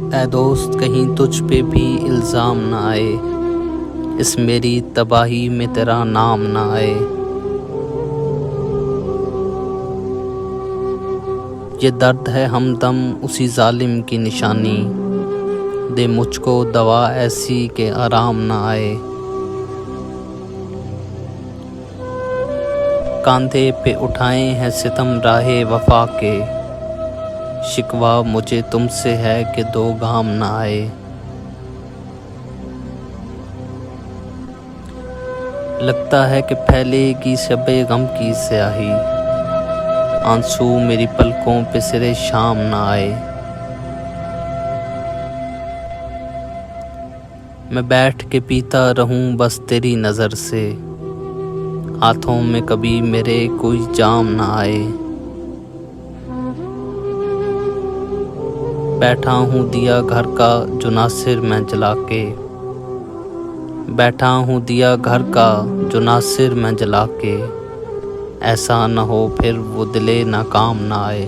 ऐ दोस्त कहीं तुझ पे भी इल्ज़ाम ना आए, इस मेरी तबाही में तेरा नाम ना आए। ये दर्द है हमदम उसी जालिम की निशानी, दे मुझको दवा ऐसी के आराम ना आए। कांधे पे उठाए हैं सितम राहे वफा के, शिकवा मुझे तुमसे है कि दो गाम ना आए। लगता है कि फैलेगी शबे गम की स्याही, आंसू मेरी पलकों पे सिरे शाम ना आए। मैं बैठ के पीता रहूं बस तेरी नज़र से, हाथों में कभी मेरे कोई जाम ना आए। बैठा हूँ दिया घर का जो नासिर मैं जला के, बैठा हूँ दिया घर का जो नासिर मैं जला के, ऐसा न हो फिर वो दिले नाकाम ना आए।